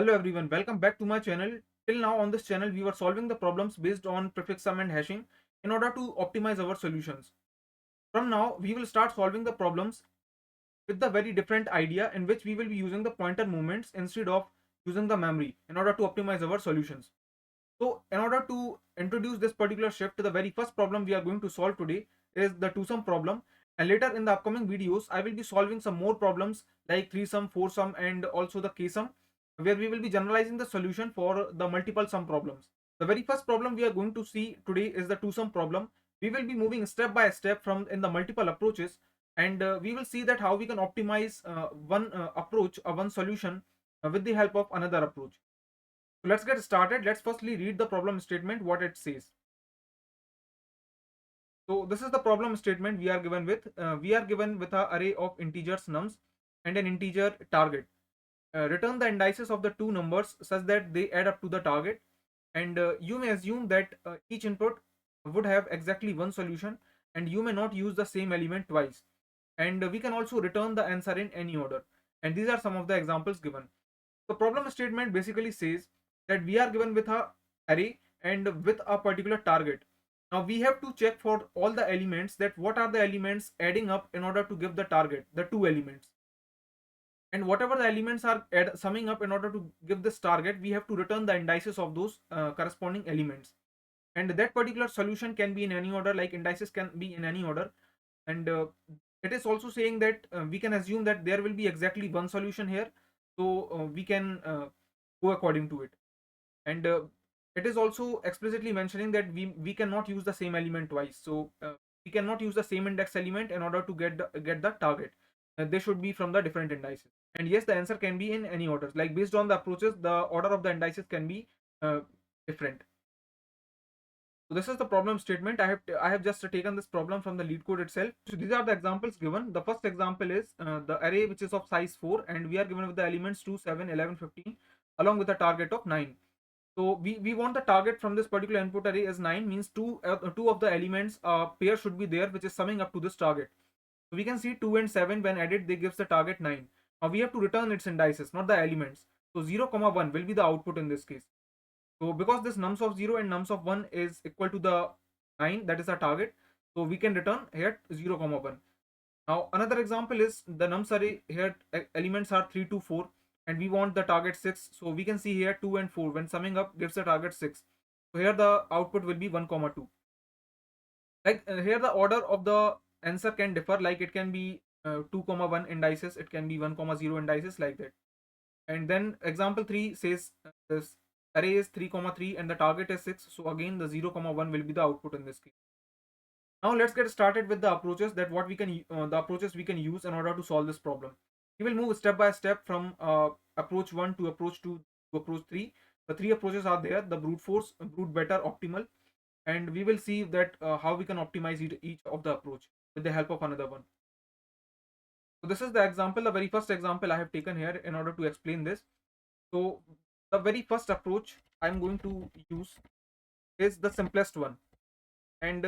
Hello everyone, welcome back to my channel. Till now on this channel we were solving the problems based on prefix sum and hashing in order to optimize our solutions. From now we will start solving the problems with the very different idea in which we will be using the pointer movements instead of using the memory in order to optimize our solutions. So in order to introduce this particular shift, the very first problem we are going to solve today is the two sum problem, and later in the upcoming videos I will be solving some more problems like three sum, four sum and also the k sum, where we will be generalizing the solution for the multiple sum problems. The very first problem we are going to see today is the two sum problem. We will be moving step by step from in the multiple approaches, and we will see that how we can optimize one approach or one solution with the help of another approach. So let's get started. Let's firstly read the problem statement, what it says. So this is the problem statement we are given with. We are given with an array of integers nums and an integer target. Return the indices of the two numbers such that they add up to the target, and you may assume that each input would have exactly one solution, and you may not use the same element twice, and we can also return the answer in any order. And these are some of the examples given. The problem statement basically says that we are given with a array and with a particular target. Now we have to check for all the elements that what are the elements adding up in order to give the target, the two elements. And whatever the elements are summing up in order to give this target, we have to return the indices of those corresponding elements. And that particular solution can be in any order, like indices can be in any order. And it is also saying that we can assume that there will be exactly one solution here, so we can go according to it. And it is also explicitly mentioning that we cannot use the same element twice, so we cannot use the same index element in order to get the target. They should be from the different indices. And yes, the answer can be in any orders, like based on the approaches the order of the indices can be different. So this is the problem statement. I have just taken this problem from the lead code itself. So these are the examples given. The first example is the array which is of size 4, and we are given with the elements 2, 7, 11, 15 along with a target of 9. So we want the target from this particular input array is 9, means two of the elements pair should be there which is summing up to this target. So we can see 2 and 7 when added they gives the target 9. Now we have to return its indices, not the elements. So 0 comma 1 will be the output in this case. So because this nums of 0 and nums of 1 is equal to the 9, that is our target, so we can return here 0 comma 1. Now another example is the nums array. Here elements are 3 to 4 and we want the target 6. So we can see here 2 and 4 when summing up gives the target 6. So here the output will be 1 comma 2. Like here the order of the answer can differ, like it can be 2 comma 1 indices, it can be 1 comma 0 indices, like that. And then example 3 says this array is 3 comma 3 and the target is 6, so again the 0 comma 1 will be the output in this case. Now let's get started with the approaches, that what we can the approaches we can use in order to solve this problem. We will move step by step from approach 1 to approach 2 to approach 3. The three approaches are there: the brute force, brute better, optimal. And we will see that how we can optimize each of the approach with the help of another one. So this is the example, the very first example I have taken here in order to explain this. So the very first approach I'm going to use is the simplest one, and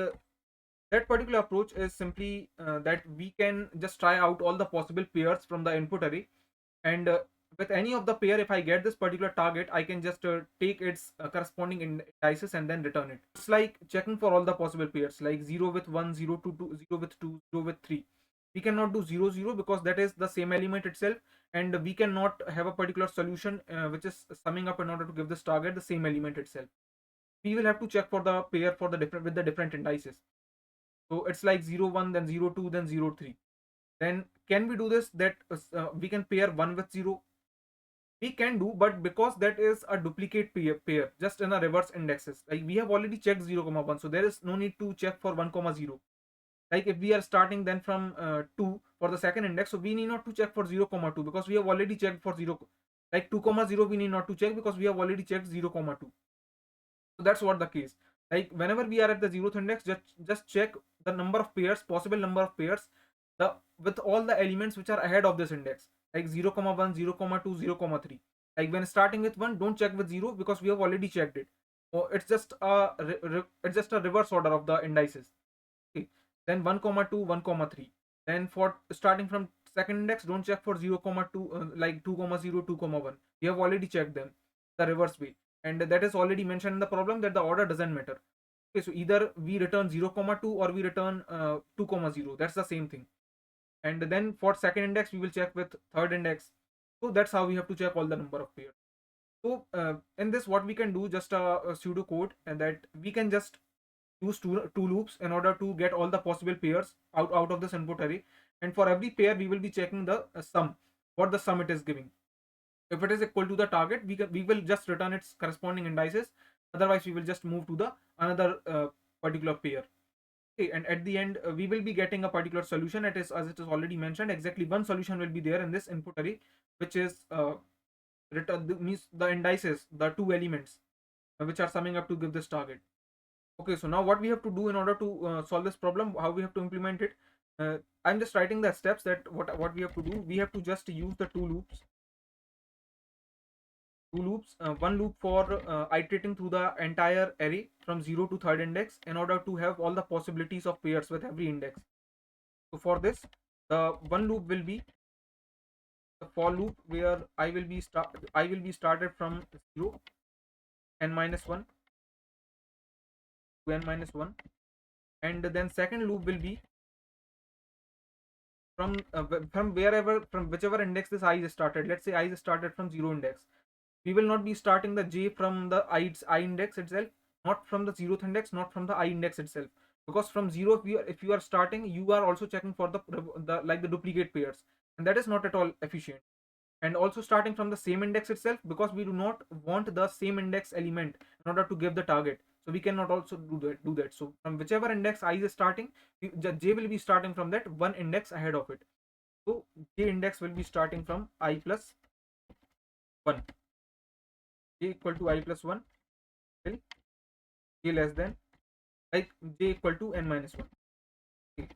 that particular approach is simply that we can just try out all the possible pairs from the input array, and with any of the pair, if I get this particular target, I can just take its corresponding indices and then return it. It's like checking for all the possible pairs, like 0 with 1, 0 to 2, 0 with 2, 0 with 3. We cannot do 0 0 because that is the same element itself, and we cannot have a particular solution which is summing up in order to give this target the same element itself. We will have to check for the pair for the different with the different indices. So it's like 0 1, then 0 2, then 0 3. Then can we do this, that we can pair 1 with 0? We can do, but because that is a duplicate pair just in a reverse indexes, like we have already checked 0 comma 1, so there is no need to check for 1 comma 0. Like if we are starting then from 2 for the second index, so we need not to check for 0 comma 2 because we have already checked for 0. Like 2 comma 0 we need not to check because we have already checked 0 comma 2. So that's what the case. Like whenever we are at the 0th index, just check the number of pairs, possible number of pairs, the with all the elements which are ahead of this index, like 0 comma 1, 0 comma 2, 0 comma 3. Like when starting with 1, don't check with 0 because we have already checked it. Oh, it's just a reverse order of the indices. Okay. Then 1 comma 2, 1 comma 3. Then for starting from second index, don't check for 0 comma 2, like 2 comma 0, 2 comma 1. We have already checked them the reverse way, and that is already mentioned in the problem that the order doesn't matter. Okay, so either we return 0 comma 2 or we return 2 comma 0, that's the same thing. And then for second index we will check with third index. So that's how we have to check all the number of pairs. So in this, what we can do, just a pseudo code, and that we can just use two loops in order to get all the possible pairs out of this input array. And for every pair we will be checking the sum, what the sum it is giving. If it is equal to the target, we will just return its corresponding indices. Otherwise we will just move to the another particular pair. Okay, and at the end we will be getting a particular solution. It is, as it is already mentioned, exactly one solution will be there in this input array, which is return means the indices, the two elements which are summing up to give this target. Okay, so now what we have to do in order to solve this problem, how we have to implement it. I'm just writing the steps that what we have to do. We have to just use the two loops, one loop for iterating through the entire array from 0 to third index in order to have all the possibilities of pairs with every index. So for this, the one loop will be the for loop, where I will be started from 0, n minus 1 to n minus 1, and then second loop will be from wherever, from whichever index this I is started. Let's say I is started from 0 index. We will not be starting the j from the I index itself, not from the 0th index, not from the I index itself, because from 0, if you are starting, you are also checking for the duplicate pairs, and that is not at all efficient. And also starting from the same index itself, because we do not want the same index element in order to give the target, so we cannot also do that. So from whichever index I is starting, j will be starting from that one index ahead of it. So j index will be starting from I plus 1, j equal to I plus 1 till j less than, like, j equal to n minus 1. Okay.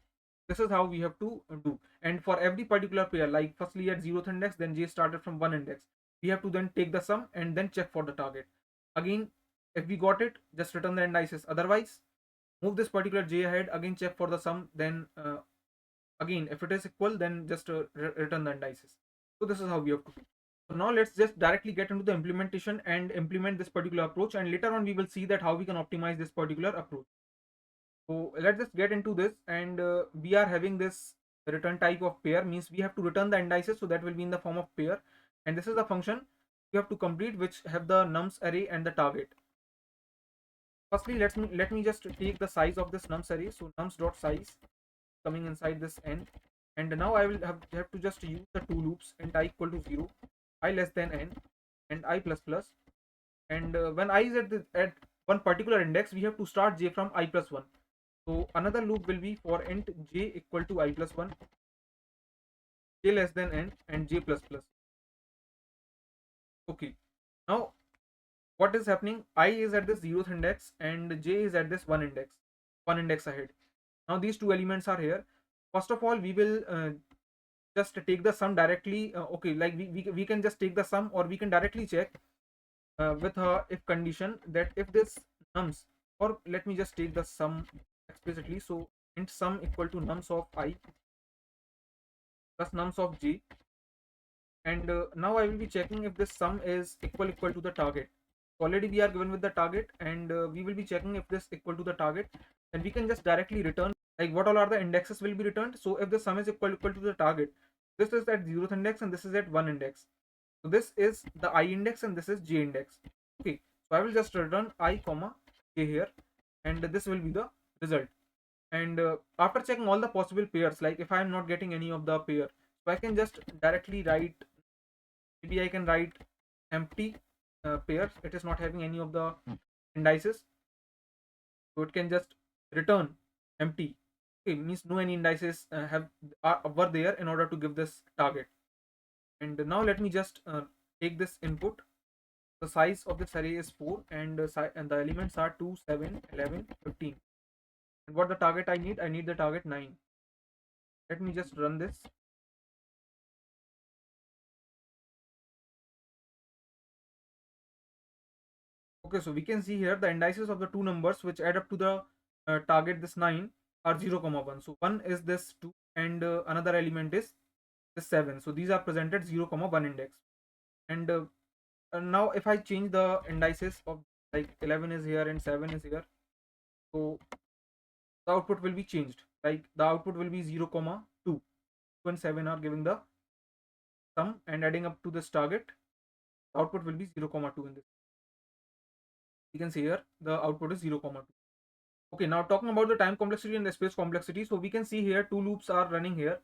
This is how we have to do. And for every particular pair, like firstly at 0th index, then j started from 1 index, we have to then take the sum and then check for the target. Again, if we got it, just return the indices. Otherwise, move this particular j ahead, again check for the sum, then again if it is equal, then just return the indices. So this is how we have to do. So now let's just directly get into the implementation and implement this particular approach, and later on we will see that how we can optimize this particular approach. So let's just get into this, and we are having this return type of pair, means we have to return the indices, so that will be in the form of pair, and this is the function we have to complete, which have the nums array and the target. Firstly, let me just take the size of this nums array. So nums dot size coming inside this n, and now I will have to just use the two loops, int I equal to 0, I less than n, and I plus plus. And when I is at one particular index, we have to start j from I plus 1. So another loop will be for int j equal to I plus 1, j less than n, and j plus plus. Okay, now what is happening? I is at this 0th index and j is at this one index ahead. Now these two elements are here. First of all, we will just take the sum directly. Okay, like we can just take the sum, or we can directly check with a if condition, that if this nums, or let me just take the sum explicitly. So int sum equal to nums of I plus nums of j, and now I will be checking if this sum is equal to the target. Already we are given with the target, and we will be checking if this equal to the target, and we can just directly return, like, what all are the indexes will be returned. So if the sum is equal to the target, this is at 0th index and this is at 1 index, so this is the I index and this is j index. Okay, so I will just return I comma j here, and this will be the result. And after checking all the possible pairs, like if I am not getting any of the pair, so I can just directly write, maybe I can write empty pair, it is not having any of the indices, so it can just return empty. Okay, means no any indices were there in order to give this target. And now let me just take this input. The size of this array is 4, and and the elements are 2, 7, 11, 15. And what the target I need the target 9. Let me just run this. Okay, so we can see here the indices of the two numbers which add up to the target, this 9, are 0 comma 1. So 1 is this 2, and another element is is 7. So these are presented 0 comma 1 index. And now if I change the indices of, like, 11 is here and 7 is here, so the output will be changed. Like the output will be 0 comma 2. 2 and 7 are giving the sum, and adding up to this target, the output will be 0 comma 2 in this. You can see here the output is 0 comma 2. Okay, now talking about the time complexity and the space complexity. So we can see here two loops are running here.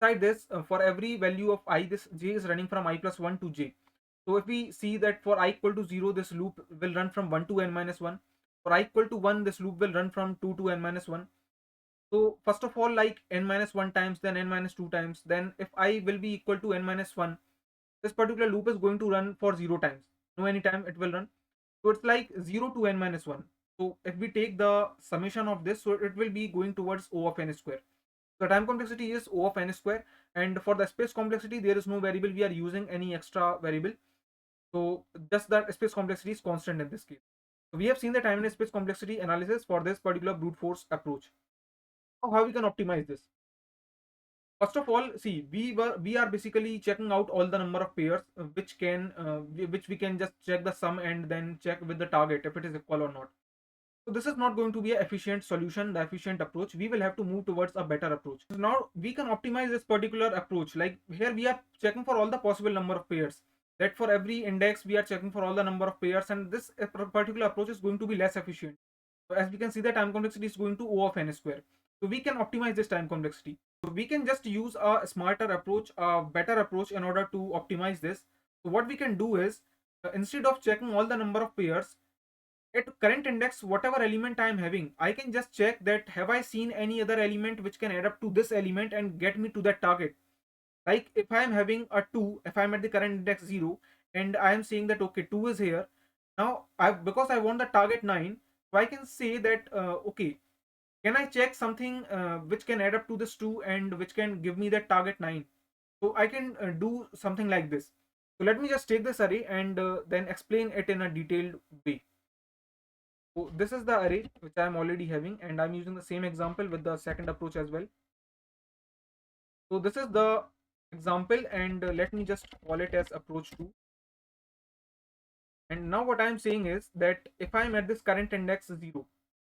Inside this, for every value of I, this j is running from I plus 1 to j. So if we see that for I equal to 0, this loop will run from 1 to n minus 1. For I equal to 1, this loop will run from 2 to n minus 1. So first of all, like n minus 1 times, then n minus 2 times. Then if I will be equal to n minus 1, this particular loop is going to run for 0 times. No, any time it will run. So it's like 0 to n minus 1. So if we take the summation of this, so it will be going towards O of n square. The time complexity is O of n square, and for the space complexity, there is no variable. We are using any extra variable. So just that space complexity is constant in this case. So we have seen the time and space complexity analysis for this particular brute force approach. Now how we can optimize this? First of all, see, we are basically checking out all the number of pairs which we can just check the sum and then check with the target if it is equal or not. So this is not going to be an efficient solution, the efficient approach. We will have to move towards a better approach. So now we can optimize this particular approach. Like here we are checking for all the possible number of pairs. That for every index we are checking for all the number of pairs, and this particular approach is going to be less efficient. So as we can see, the time complexity is going to O of n square. So we can optimize this time complexity. So we can just use a smarter approach, a better approach in order to optimize this. So what we can do is, instead of checking all the number of pairs, at current index, whatever element I am having, I can just check that have I seen any other element which can add up to this element and get me to that target. Like if I am having a 2, if I am at the current index 0 and I am saying that okay, 2 is here. Now because I want the target 9, so I can say that okay, can I check something which can add up to this 2 and which can give me that target 9? So I can do something like this. So let me just take this array and then explain it in a detailed way. So this is the array which I am already having, and I'm using the same example with the second approach as well. So this is the example, and let me just call it as approach 2. And now what I'm saying is that if I'm at this current index 0,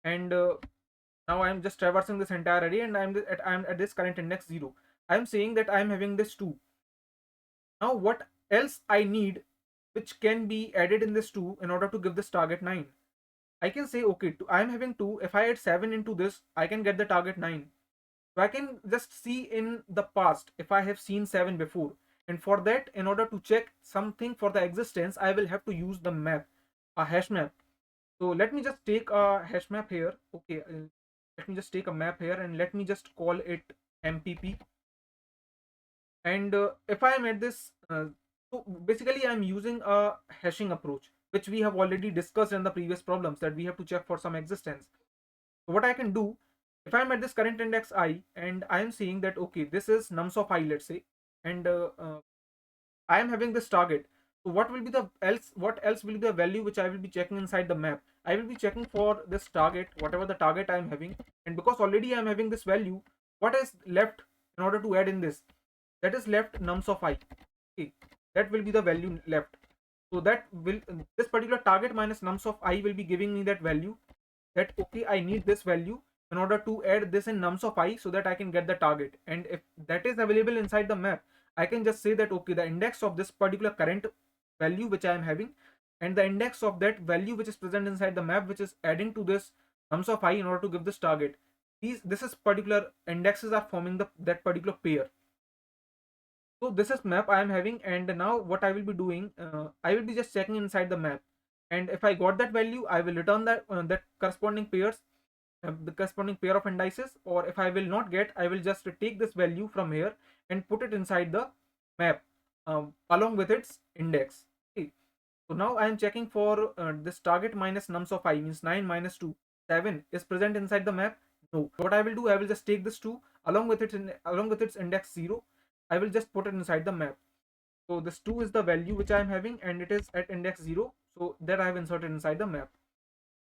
and now I'm just traversing this entire array, and I'm at this current index 0. I'm saying that I'm having this 2. Now what else I need which can be added in this 2 in order to give this target 9? I can say okay, I'm having 2. If I add 7 into this, I can get the target 9. So I can just see in the past if I have seen 7 before. And for that, in order to check something for the existence, I will have to use the map, a hash map. So let me just take a hash map here. Okay, let me just take a map here and let me just call it MPP. And if I am at this, so basically I'm using a hashing approach, which we have already discussed in the previous problems, that we have to check for some existence. So what I can do, if I'm at this current index I and I am seeing that okay, this is nums of I, let's say, and I am having this target. So what will be the else? What else will be the value which I will be checking inside the map? I will be checking for this target, whatever the target I am having, and because already I am having this value, what is left in order to add in this? That is left nums of I. Okay, that will be the value left. So that will, this particular target minus nums of I will be giving me that value, that okay, I need this value in order to add this in nums of I so that I can get the target. And if that is available inside the map, I can just say that okay, the index of this particular current value which I am having and the index of that value which is present inside the map, which is adding to this nums of I in order to give this target, this is particular indexes are forming that particular pair. So this is map I am having, and now what I will be doing, I will be just checking inside the map, and if I got that value, I will return that corresponding pairs, the corresponding pair of indices. Or if I will not get, I will just take this value from here and put it inside the map along with its index. Okay. So now I am checking for this target minus nums of I, means 9 minus 2, 7 is present inside the map. No. So what I will do, I will just take this 2 along with its index 0. I will just put it inside the map. So this 2 is the value which I am having, and it is at index 0. So that I have inserted inside the map.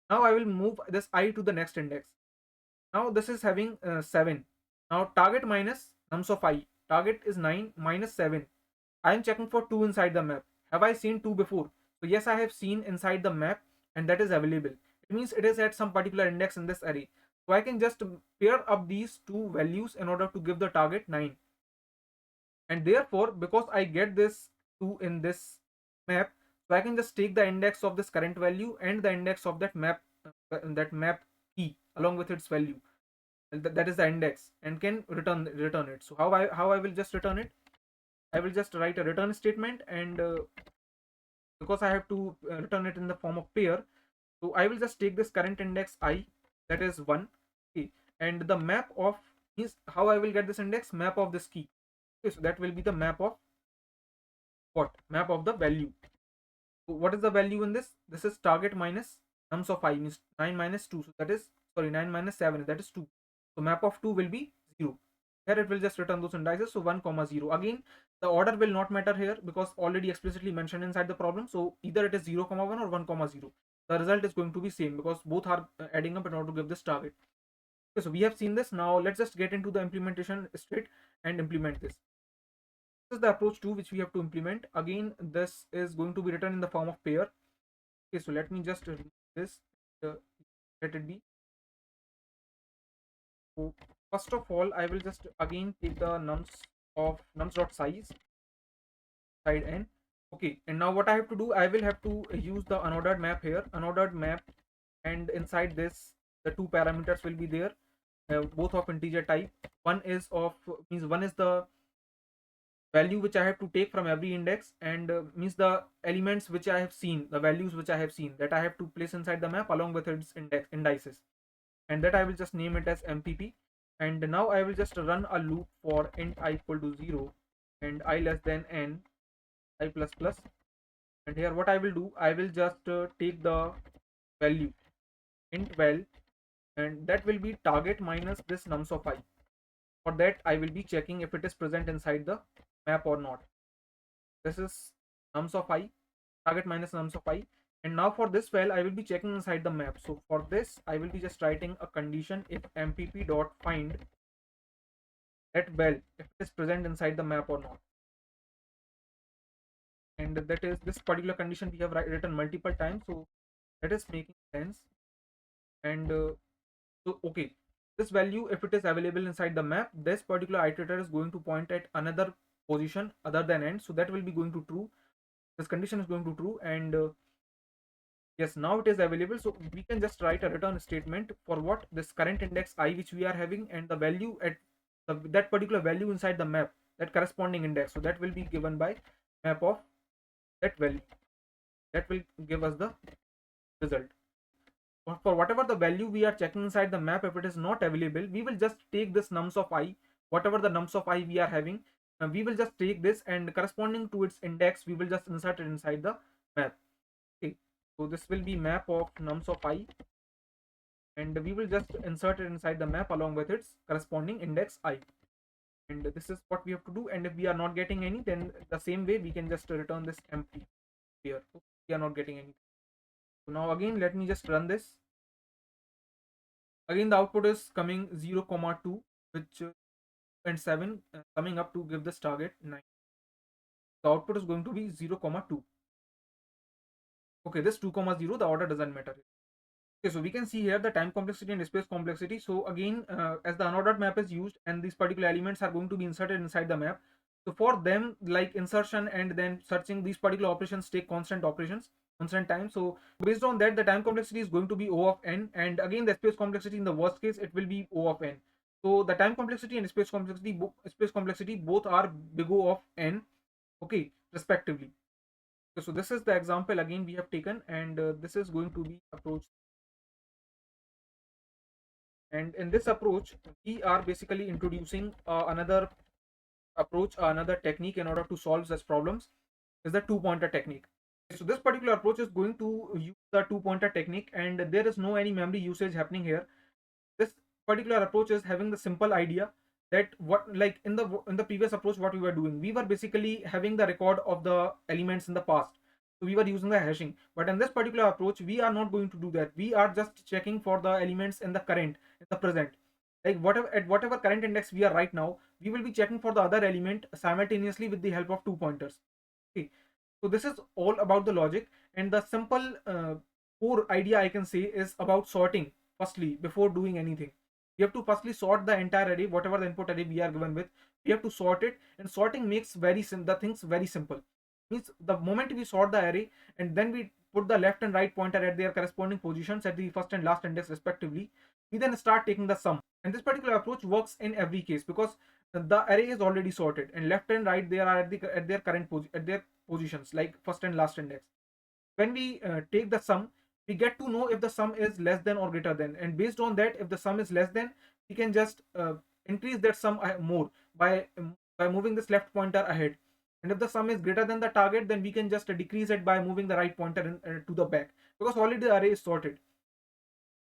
Now I will move this I to the next index. Now this is having 7. Now target minus nums of I. target is 9 minus 7. I am checking for 2 inside the map. Have I seen 2 before? So yes, I have seen inside the map, and that is available. It means it is at some particular index in this array. So I can just pair up these two values in order to give the target 9. And therefore, because I get this 2 in this map, so I can just take the index of this current value and the index of that map key along with its value, and that is the index, and can return it. So how I will just return it? I will just write a return statement, and because I have to return it in the form of pair, so I will just take this current index I, that is 1. Okay, and the map of is how I will get this index, map of this key. Okay, so that will be the map of what? Map of the value. So what is the value in this? This is target minus nums of I, means 9 minus 2. So that is, sorry, 9 minus 7, that is 2. So map of 2 will be 0. Here it will just return those indices. So 1 comma 0. Again, the order will not matter here because already explicitly mentioned inside the problem. So either it is 0 comma 1 or 1 comma 0. The result is going to be same because both are adding up in order to give this target. Okay, so we have seen this. Now let's just get into the implementation straight and implement this. This is the approach 2 which we have to implement. Again, this is going to be written in the form of pair. Okay, so let me just remove this, uh, let it be. So first of all, I will just again take the nums.size side n. Okay, and now what I have to do, I will have to use the unordered map here, unordered map, and inside this the two parameters will be there, both of integer type. One is of, means one is the value which I have to take from every index, and means the elements which I have seen, the values which I have seen, that I have to place inside the map along with its indices, and that I will just name it as MPP. And now I will just run a loop for int I equal to 0 and I less than n I plus plus. And here what I will do, I will just take the value int val, and that will be target minus this nums of I. For that I will be checking if it is present inside the map or not. This is nums of I, target minus nums of I. And now for this val I will be checking inside the map. So for this I will be just writing a condition if mpp dot find that val if it is present inside the map or not. And that is this particular condition we have written multiple times, so that is making sense. And so okay, this value if it is available inside the map, this particular iterator is going to point at another position other than end, so that will be going to true. This condition is going to true, and yes, now it is available. So we can just write a return statement for what? This current index I which we are having, and the value at that particular value inside the map, that corresponding index. So that will be given by map of that value. That will give us the result. For whatever the value we are checking inside the map, if it is not available, we will just take this nums of I, whatever the nums of I we are having, we will just take this, and corresponding to its index we will just insert it inside the map. Okay, so this will be map of nums of I, and we will just insert it inside the map along with its corresponding index I. And this is what we have to do. And if we are not getting any, then the same way we can just return this empty here. We are not getting any. So now again let me just run this. Again the output is coming 0 comma 2, which and 7 coming up to give this target 9. The output is going to be 0 comma 2. Okay, this 2 comma 0, the order doesn't matter. Okay, so we can see here the time complexity and space complexity. So again, as the unordered map is used and these particular elements are going to be inserted inside the map, so for them, like insertion and then searching, these particular operations take constant time. So based on that, the time complexity is going to be O of n, and again the space complexity in the worst case it will be O of n. So the time complexity and space complexity both are big O of n, okay, respectively. So this is the example again we have taken, and this is going to be approach. And in this approach, we are basically introducing another approach, another technique in order to solve such problems, is the two-pointer technique. So this particular approach is going to use the two-pointer technique, and there is no any memory usage happening here. This particular approach is having the simple idea that what, like in the previous approach, what we were doing, we were basically having the record of the elements in the past. So we were using the hashing, but in this particular approach we are not going to do that. We are just checking for the elements in the current, in the present, like whatever, at whatever current index we are right now, we will be checking for the other element simultaneously with the help of two pointers. Okay, so this is all about the logic, and the simple core idea I can say is about sorting. Firstly, before doing anything, we have to firstly sort the entire array, whatever the input array we are given with. We have to sort it, and sorting makes the things very simple. Means the moment we sort the array and then we put the left and right pointer at their corresponding positions at the first and last index respectively, we then start taking the sum. And this particular approach works in every case because the array is already sorted, and left and right they are at their current at their positions like first and last index. When we take the sum, we get to know if the sum is less than or greater than, and based on that, if the sum is less than, we can just increase that sum more by moving this left pointer ahead. And if the sum is greater than the target, then we can just decrease it by moving the right pointer to the back, because already the array is sorted.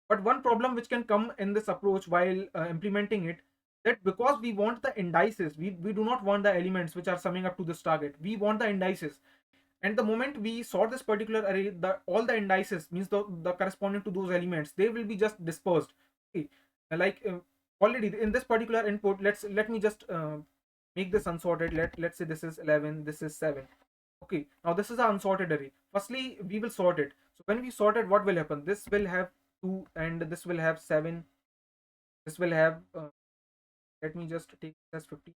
But one problem which can come in this approach while implementing it, that because we want the indices, we do not want the elements which are summing up to this target, we want the indices. And the moment we sort this particular array, all the indices means the corresponding to those elements, they will be just dispersed. Okay, like already in this particular input, let me just make this unsorted. Let's say this is 11, this is 7. Okay, now this is an unsorted array. Firstly, we will sort it. So when we sort it, what will happen? This will have 2 and this will have 7. This will have let me just take this as 50.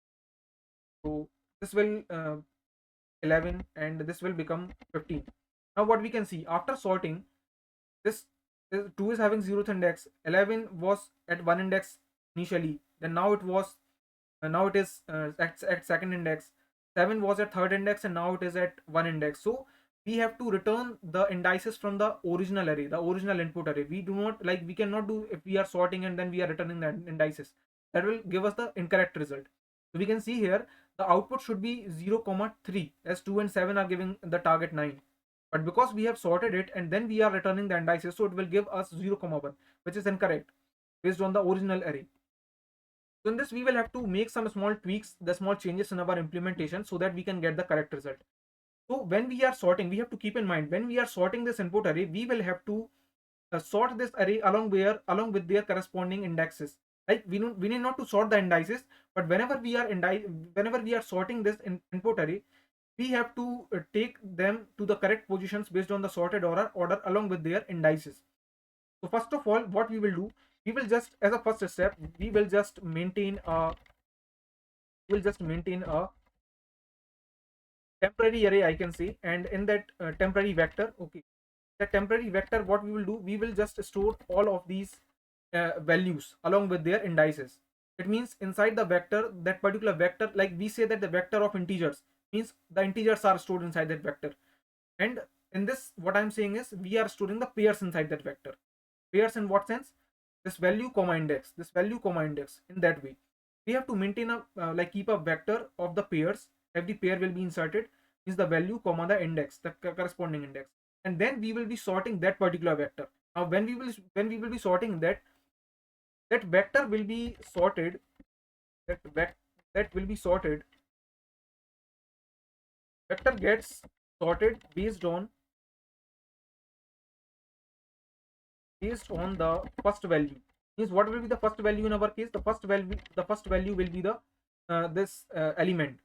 So this will 11 and this will become 15. Now what we can see after sorting, this 2 is having 0th index, 11 was at 1 index initially, then now it is at second index, 7 was at third index, and now it is at 1 index. So we have to return the indices from the original array, the original input array. We do not, like, we cannot do if we are sorting and then we are returning the indices, that will give us the incorrect result. So we can see here the output should be 0, 3, as 2 and 7 are giving the target 9. But because we have sorted it and then we are returning the indices, so it will give us 0, 1, which is incorrect based on the original array. So in this, we will have to make some small tweaks, the small changes in our implementation, so that we can get the correct result. So when we are sorting, we have to keep in mind, when we are sorting this input array, we will have to sort this array along with their corresponding indexes. Like we need not to sort the indices, but whenever we are sorting this input array, we have to take them to the correct positions based on the sorted order along with their indices. So first of all, what we will do, we will just, as a first step, we will just maintain a temporary array, I can say. And in that temporary vector, okay, the temporary vector, what we will do, we will just store all of these values along with their indices. It means inside the vector, that particular vector, like we say that the vector of integers, means the integers are stored inside that vector. And in this, what I'm saying is, we are storing the pairs inside that vector. Pairs in what sense? This value comma index, this value comma index. In that way, we have to maintain a like keep a vector of the pairs. Every pair will be inserted, is the value comma the index, the corresponding index, and then we will be sorting that particular vector. Now when we will be sorting that vector will be sorted, that will be sorted, vector gets sorted based on the first value. Means what will be the first value in our case? The first value will be the this element.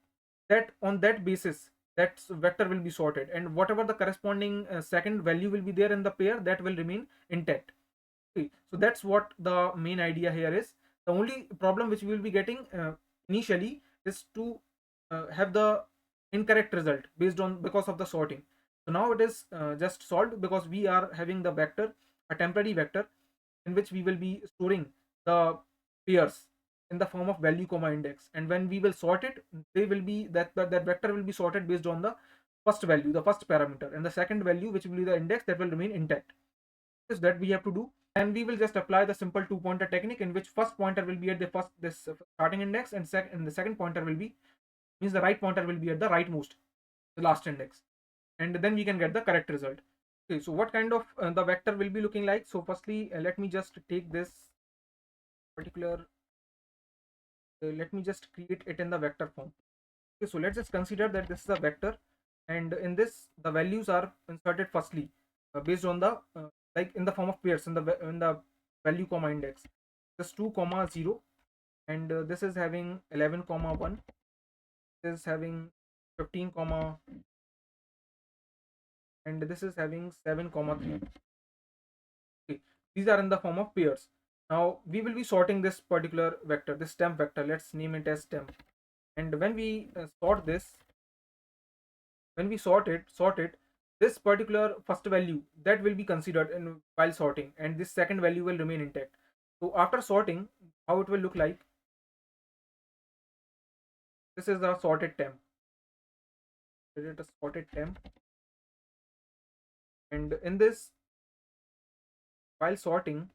That on that basis, that vector will be sorted, and whatever the corresponding second value will be there in the pair, that will remain intact. Okay, so that's what the main idea here is. The only problem which we will be getting initially is to have the incorrect result based on because of the sorting. So now it is just solved because we are having the vector, a temporary vector, in which we will be storing the pairs in the form of value comma index, and when we will sort it, they will be that vector will be sorted based on the first value, the first parameter, and the second value, which will be the index, that will remain intact. Is that we have to do, and we will just apply the simple two pointer technique, in which first pointer will be at the first this starting index, and the second pointer will be, means the right pointer will be at the rightmost, the last index, and then we can get the correct result. Okay, so what kind of the vector will be looking like? So firstly, let me just take this particular let me just create it in the vector form. Okay, so let's just consider that this is a vector, and in this the values are inserted firstly based on the like in the form of pairs in the value comma index, just 2 comma 0, and this is having 11 comma 1, this is having 15 comma, and this is having 7 comma 3. Okay, these are in the form of pairs. Now we will be sorting this particular vector, this temp vector. Let's name it as temp. And when we sort this, when we sort it, this particular first value that will be considered in while sorting, and this second value will remain intact. So after sorting, how it will look like? This is the sorted temp. This is the sorted temp, and in this, while sorting,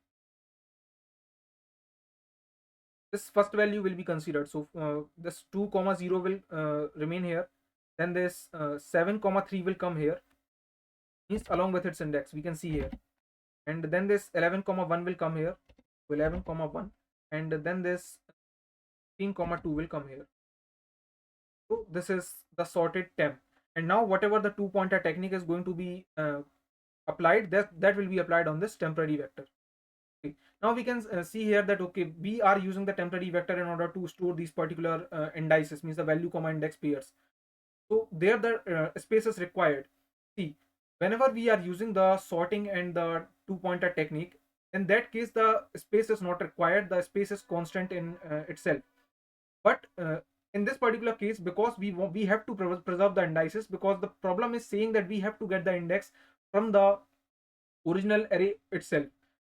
this first value will be considered. So this 2 comma 0 will remain here, then this 7 comma 3 will come here, means along with its index we can see here, and then this 11 comma 1 will come here, 11 comma 1, and then this 15 comma 2 will come here. So this is the sorted temp, and now whatever the two pointer technique is going to be applied, that will be applied on this temporary vector. Okay. Now we can see here that okay, we are using the temporary vector in order to store these particular indices, means the value comma index pairs. So there the space is required. See, whenever we are using the sorting and the two pointer technique, in that case the space is not required, the space is constant in itself. But in this particular case, because we have to preserve the indices, because the problem is saying that we have to get the index from the original array itself.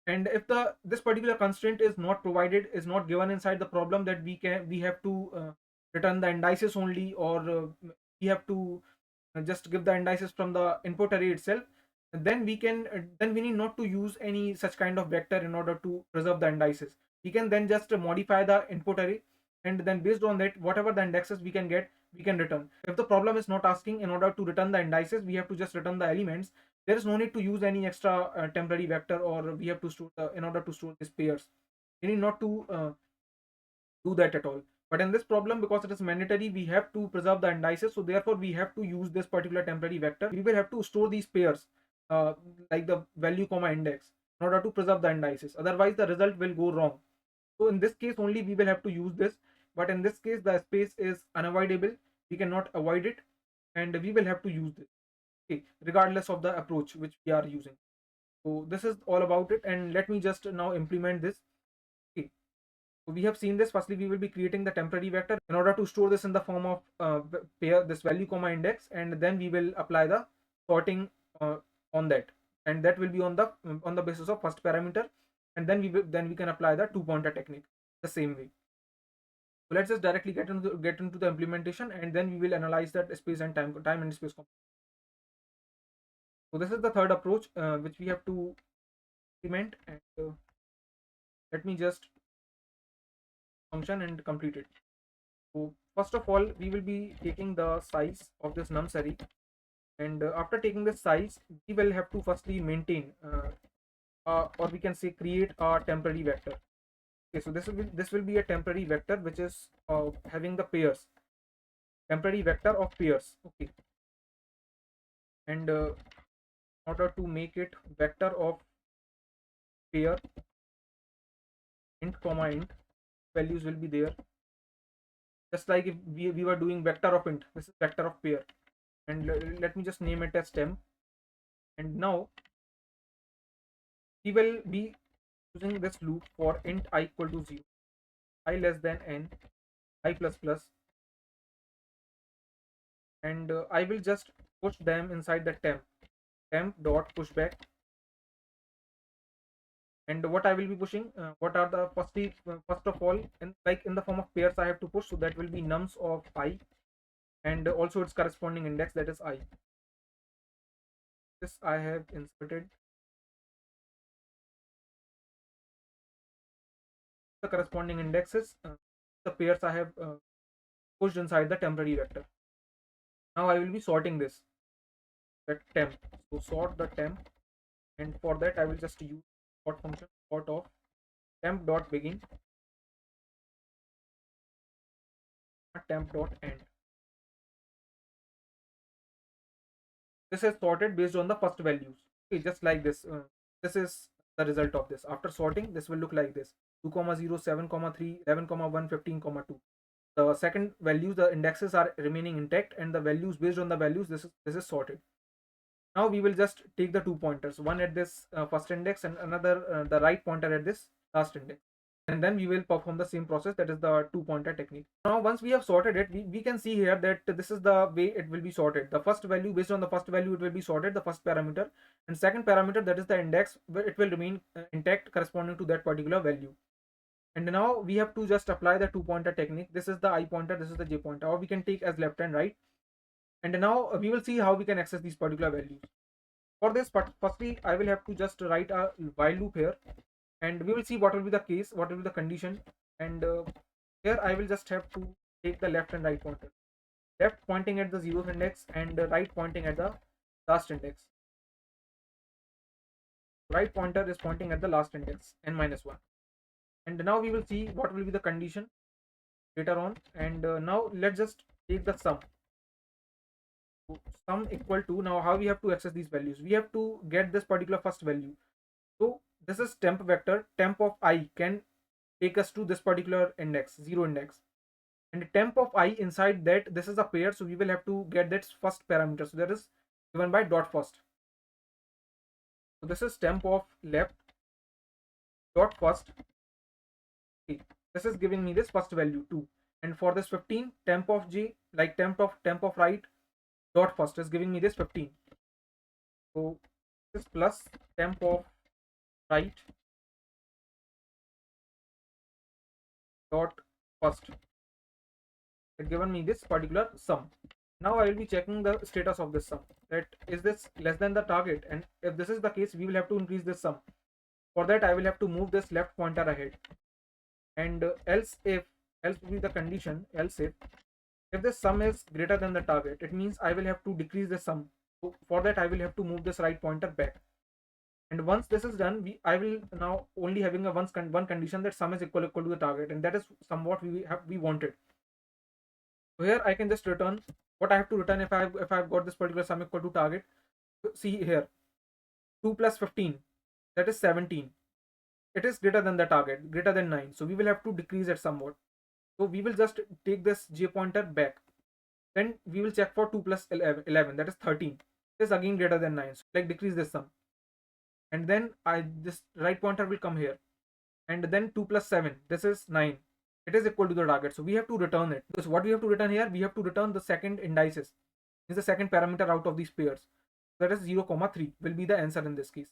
And if the this particular constraint is not provided, is not given inside the problem, that we have to return the indices only, or we have to just give the indices from the input array itself, then we can then we need not to use any such kind of vector in order to preserve the indices. We can then just modify the input array, and then based on that, whatever the indexes we can get, we can return. If the problem is not asking in order to return the indices, we have to just return the elements. There is no need to use any extra temporary vector, or we have to store in order to store these pairs. We need not to do that at all. But in this problem, because it is mandatory, we have to preserve the indices, so therefore we have to use this particular temporary vector. We will have to store these pairs, uh, like the value comma index, in order to preserve the indices, otherwise the result will go wrong. So in this case only we will have to use this, but in this case the space is unavoidable, we cannot avoid it, and we will have to use this, okay, regardless of the approach which we are using. So this is all about it, and let me just now implement this. Okay, so we have seen this. Firstly, we will be creating the temporary vector in order to store this in the form of pair, this value comma index, and then we will apply the sorting on that, and that will be on the basis of first parameter, and then we can apply the two pointer technique the same way. So let's just directly get into the implementation, and then we will analyze that space and time and space. So this is the third approach which we have to implement, and let me just function and complete it. So first of all, we will be taking the size of this nums array, and after taking the size, we will have to firstly maintain, or we can say create a temporary vector. Okay, so this will be a temporary vector which is having the pairs, temporary vector of pairs. Okay, and in order to make it vector of pair, int comma int, values will be there, just like if we were doing vector of int. This is vector of pair, and let me just name it as temp. And now we will be using this loop for int I equal to 0, I less than n, I plus plus, and I will just push them inside the temp dot pushback. And what I will be pushing, what are the first of all, in like in the form of pairs I have to push, so that will be nums of I, and also its corresponding index, that is I. This I have inserted the corresponding indexes, the pairs I have pushed inside the temporary vector. Now I will be sorting this, that temp. So sort the temp, and for that I will just use sort function, sort of temp dot begin, temp dot end. This is sorted based on the first values. Okay, just like this. This is the result of this. After sorting, this will look like this. 2 comma 0, 7 comma 3, 11 comma 1, 15 comma 2. The second values, the indexes are remaining intact, and the values, based on the values, this is sorted. Now we will just take the 2 pointers, one at this first index and another the right pointer at this last index, and then we will perform the same process, that is the 2 pointer technique. Now once we have sorted it, we can see here that this is the way it will be sorted. The first value, based on the first value, it will be sorted, the first parameter, and second parameter, that is the index, where it will remain intact corresponding to that particular value. And now we have to just apply the 2 pointer technique. This is the I pointer, this is the J pointer, or we can take as left and right. And now we will see how we can access these particular values. For this, but firstly, I will have to just write a while loop here, and we will see what will be the case, what will be the condition. And here I will just have to take the left and right pointer. Left pointing at the 0th index, and right pointing at the last index. Right pointer is pointing at the last index, n-1. And now we will see what will be the condition later on. And now let's just take the sum. Sum equal to, now how we have to access these values, we have to get this particular first value. So this is temp vector, temp of I can take us to this particular index, 0 index, and temp of I, inside that, this is a pair, so we will have to get that first parameter, so that is given by dot first. So this is temp of left dot first. Okay, this is giving me this first value 2, and for this 15, temp of J, like temp of right dot first, is giving me this 15. So this plus temp of right dot first, it given me this particular sum. Now I will be checking the status of this sum, that is this less than the target, and if this is the case, we will have to increase this sum. For that, I will have to move this left pointer ahead, and else will be the condition, else if this sum is greater than the target, it means I will have to decrease the sum. So for that, I will have to move this right pointer back. And once this is done, I will now only having a one condition, that sum is equal to the target, and that is somewhat we wanted. So here I can just return what I have to return if I've got this particular sum equal to target. See here, 2 plus 15, that is 17. It is greater than the target, greater than 9. So we will have to decrease it somewhat. So we will just take this J pointer back. Then we will check for 2 plus 11, that is 13. It is again greater than 9. So like decrease this sum. And then this right pointer will come here. And then 2 plus 7, this is 9. It is equal to the target. So we have to return it. Because what we have to return here, we have to return the second indices. Is the second parameter out of these pairs. That is 0, 3 will be the answer in this case.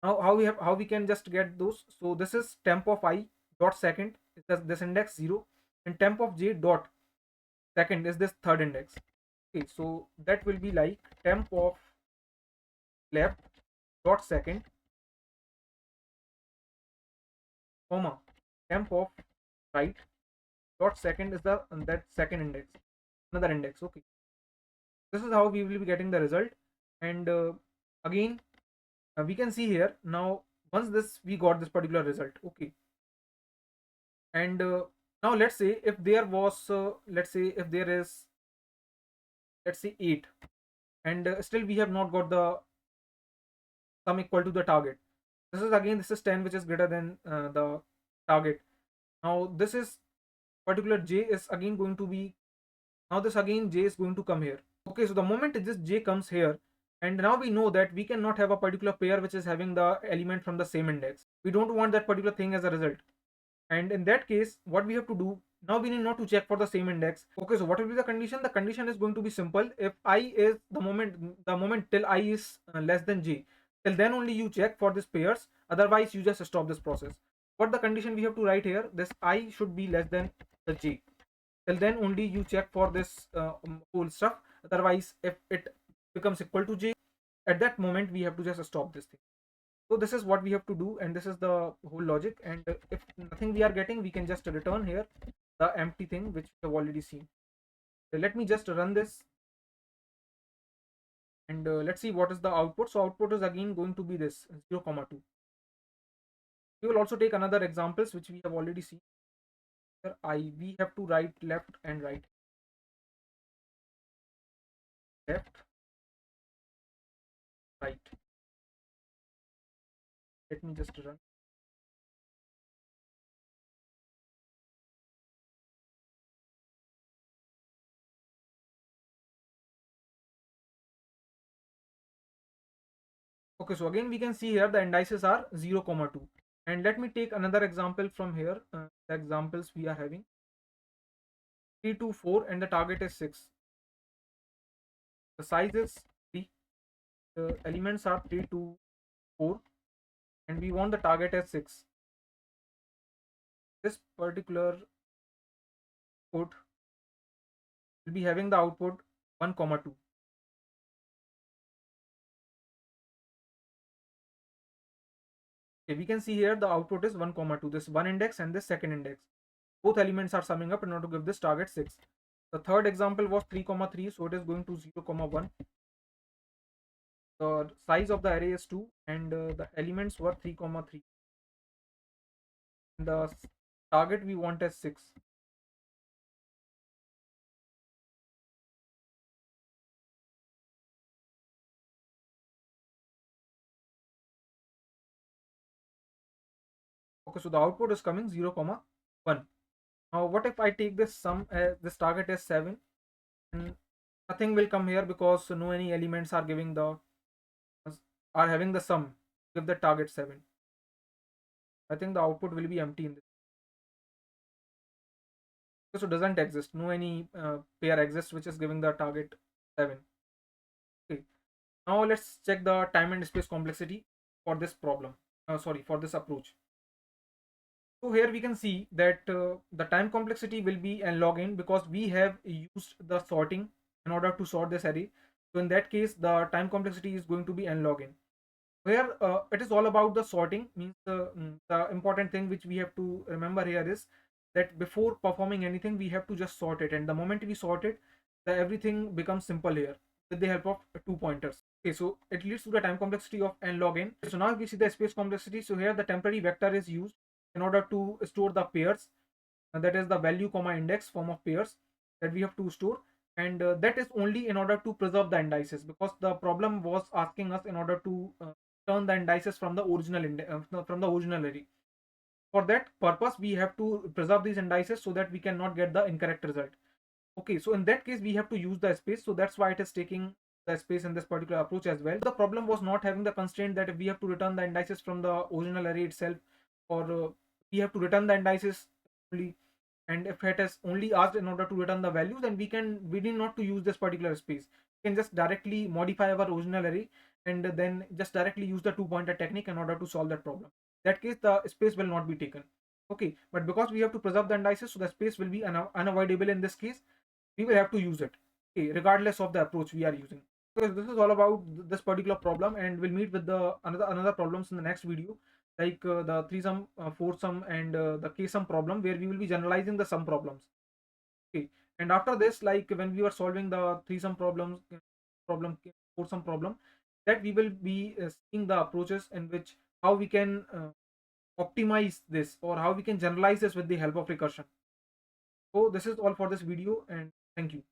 Now how we can just get those. So this is temp of I dot second, is this index 0, and temp of J dot second is this third index. Okay, so that will be like temp of left dot second, comma, temp of right dot second is that second index, another index. Okay, this is how we will be getting the result. And again, we can see here now, once we got this particular result. Okay, and now let's say if there was let's say if there is, let's say 8, and still we have not got the sum equal to the target. This is 10, which is greater than the target. Now this is particular J is again going to be, now this again J is going to come here. Okay, so the moment this J comes here, and now we know that we cannot have a particular pair which is having the element from the same index. We don't want that particular thing as a result. And in that case, what we have to do, now we need not to check for the same index. Okay, so what will be the condition? The condition is going to be simple. If I is the moment till I is less than J, till then only you check for these pairs, otherwise you just stop this process. What the condition we have to write here, this I should be less than the J, till then only you check for this whole stuff, otherwise if it becomes equal to J, at that moment we have to just stop this thing. So this is what we have to do, and this is the whole logic. And if nothing we are getting, we can just return here the empty thing which we have already seen. So let me just run this, and let's see what is the output. So output is again going to be this 0, 2. We will also take another examples which we have already seen. Here we have to write left and right, left, right. Let me just run. Okay, so again we can see here the indices are 0 comma 2, and let me take another example from here. The examples we are having 3 to 4 and the target is 6. The size is 3, the elements are 3 to 4, and we want the target as 6. This particular code will be having the output 1 comma 2. Okay, we can see here the output is 1 comma 2, this one index and this second index. Both elements are summing up in order to give this target 6. The third example was 3 comma 3, so it is going to 0 comma 1. The size of the array is 2 and the elements were 3 comma 3. And the target we want as 6. Okay, so the output is coming 0 comma 1. Now what if I take this sum, this target as 7, and nothing will come here because no any elements are giving the are having the sum, give the target 7. I think the output will be empty in this. So doesn't exist, no any pair exists which is giving the target 7. Okay, now let's check the time and space complexity for this problem, sorry, for this approach. So here we can see that the time complexity will be n log n because we have used the sorting in order to sort this array. So in that case, the time complexity is going to be n log n. Where it is all about the sorting, means the important thing which we have to remember here is that before performing anything, we have to just sort it, and the moment we sort it, everything becomes simple here with the help of two pointers. Okay, so it leads to the time complexity of n log n. So now we see the space complexity. So here the temporary vector is used in order to store the pairs, and that is the value comma index form of pairs that we have to store, and that is only in order to preserve the indices, because the problem was asking us in order to turn the indices from the original from the original array. For that purpose we have to preserve these indices so that we cannot get the incorrect result. Okay, so in that case we have to use the space, so that's why it is taking the space in this particular approach as well. The problem was not having the constraint that we have to return the indices from the original array itself, or we have to return the indices only, and if it is only asked in order to return the value, then we need not to use this particular space. We can just directly modify our original array and then just directly use the two pointer technique in order to solve that problem. In that case the space will not be taken. Okay, but because we have to preserve the indices, so the space will be unavoidable in this case. We will have to use it, okay, regardless of the approach we are using. So this is all about this particular problem, and we'll meet with the another problems in the next video, like the three sum, four sum, and the k sum problem, where we will be generalizing the sum problems. Okay, and after this, like when we were solving the three sum problems, four sum problem, that we will be seeing the approaches in which how we can optimize this, or how we can generalize this with the help of recursion. So this is all for this video, and thank you.